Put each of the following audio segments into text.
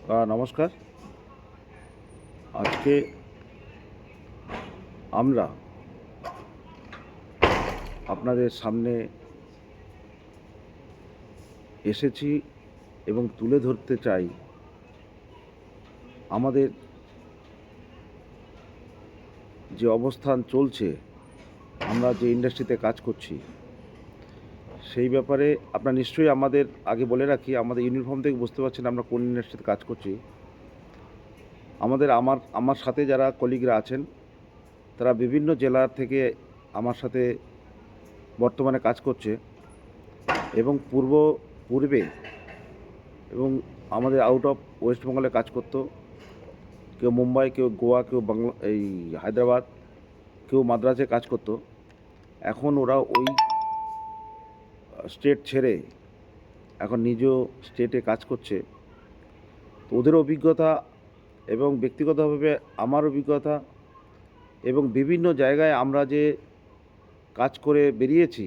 নমস্কার। আজকে আমরা আপনাদের সামনে এসেছি এবং তুলে ধরতে চাই আমাদের যে অবস্থান চলছে, আমরা যে ইন্ডাস্ট্রিতে কাজ করছি সেই ব্যাপারে। আপনারা নিশ্চয়ই আমাদের আগে বলে রাখি, আমাদের ইউনিফর্ম থেকে বুঝতে পারছেন আমরা কোন ইন্ডাস্ট্রিতে কাজ করছি। আমার সাথে যারা কলিগরা আছেন তারা বিভিন্ন জেলা থেকে আমার সাথে বর্তমানে কাজ করছে এবং পূর্বে এবং আমাদের আউট অফ ওয়েস্ট বেঙ্গলে কাজ করতো। কেউ মুম্বাই, কেউ গোয়া, কেউ হায়দ্রাবাদ, কেউ মাদ্রাজে কাজ করতো। এখন ওরা ওই স্টেট ছেড়ে এখন নিজ স্টেটে কাজ করছে। তো ওদের অভিজ্ঞতা এবং ব্যক্তিগতভাবে আমার অভিজ্ঞতা এবং বিভিন্ন জায়গায় আমরা যে কাজ করে বেরিয়েছি,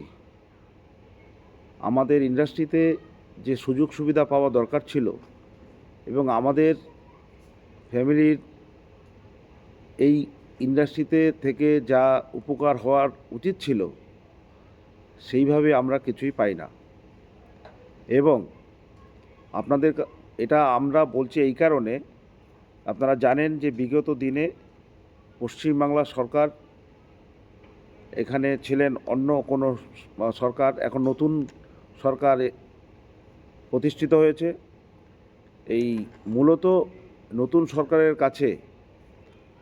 আমাদের ইন্ডাস্ট্রিতে যে সুযোগ সুবিধা পাওয়া দরকার ছিল এবং আমাদের ফ্যামিলির এই ইন্ডাস্ট্রিতে থেকে যা উপকার হওয়ার উচিত ছিল সেইভাবে আমরা কিছুই পাই না। এবং আপনাদের এটা আমরা বলছি এই কারণে, আপনারা জানেন যে বিগত দিনে পশ্চিমবাংলা সরকার, এখানে ছিলেন অন্য কোনো সরকার, এখন নতুন সরকার প্রতিষ্ঠিত হয়েছে। এই মূলত নতুন সরকারের কাছে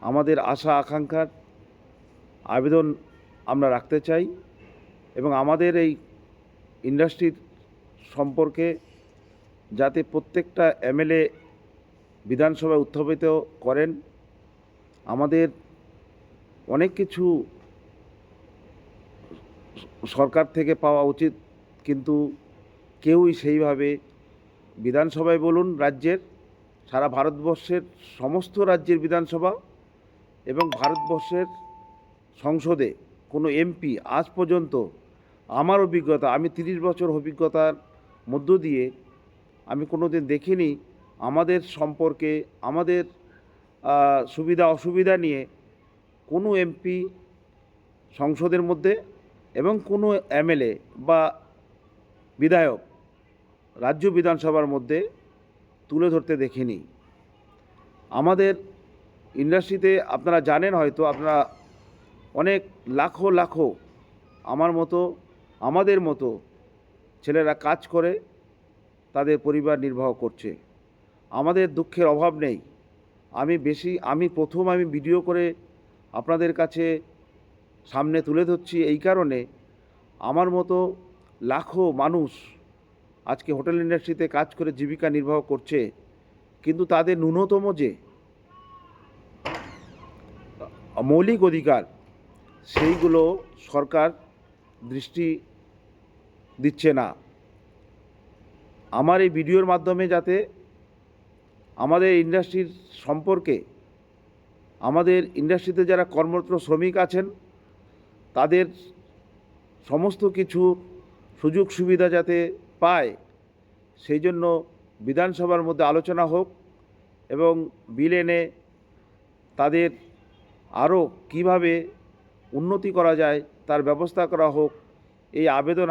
আমাদের আশা আকাঙ্ক্ষার আবেদন আমরা রাখতে চাই এবং আমাদের এই ইন্ডাস্ট্রির সম্পর্কে যাতে প্রত্যেকটা এমএলএ বিধানসভায় উত্থাপিত করেন। আমাদের অনেক কিছু সরকার থেকে পাওয়া উচিত, কিন্তু কেউই সেইভাবে বিধানসভায় বলুন, রাজ্যের, সারা ভারতবর্ষের সমস্ত রাজ্যের বিধানসভা এবং ভারতবর্ষের সংসদে কোনো এমপি আজ পর্যন্ত, আমার অভিজ্ঞতা, আমি 30 বছর অভিজ্ঞতার মধ্য দিয়ে আমি কোনো দিন দেখিনি আমাদের সম্পর্কে, আমাদের সুবিধা অসুবিধা নিয়ে কোনো এমপি সংসদের মধ্যে এবং কোনো এমএলএ বা বিধায়ক রাজ্য বিধানসভার মধ্যে তুলে ধরতে দেখিনি। আমাদের ইন্ডাস্ট্রিতে আপনারা জানেন, হয়তো আপনারা অনেক লাখো লাখো আমাদের মতো ছেলেরা কাজ করে তাদের পরিবার নির্বাহ করছে। আমাদের দুঃখের অভাব নেই। আমি ভিডিও করে আপনাদের কাছে সামনে তুলে ধরছি এই কারণে, আমার মতো লাখো মানুষ আজকে হোটেল ইন্ডাস্ট্রিতে কাজ করে জীবিকা নির্বাহ করছে, কিন্তু তাদের ন্যূনতম যে মৌলিক অধিকার সেইগুলো সরকার দৃষ্টি দিচ্ছে না। আমার এই ভিডিওর মাধ্যমে যাতে আমাদের ইন্ডাস্ট্রির সম্পর্কে, আমাদের ইন্ডাস্ট্রিতে যারা কর্মরত শ্রমিক আছেন তাদের সমস্ত কিছু সুযোগ সুবিধা যাতে পায়, সেই জন্য বিধানসভার মধ্যে আলোচনা হোক এবং বিল এনে তাদের আরও কীভাবে উন্নতি করা যায় তার ব্যবস্থা করা হোক, এই আবেদন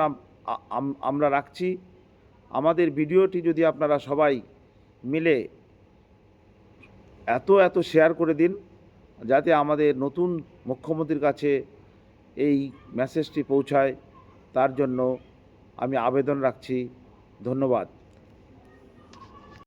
আমরা রাখছি। আমাদের ভিডিওটি যদি আপনারা সবাই মিলে এত শেয়ার করে দিন, যাতে আমাদের নতুন মুখ্যমন্ত্রীর কাছে এই মেসেজটি পৌঁছায়, তার জন্য আমি আবেদন রাখছি। ধন্যবাদ।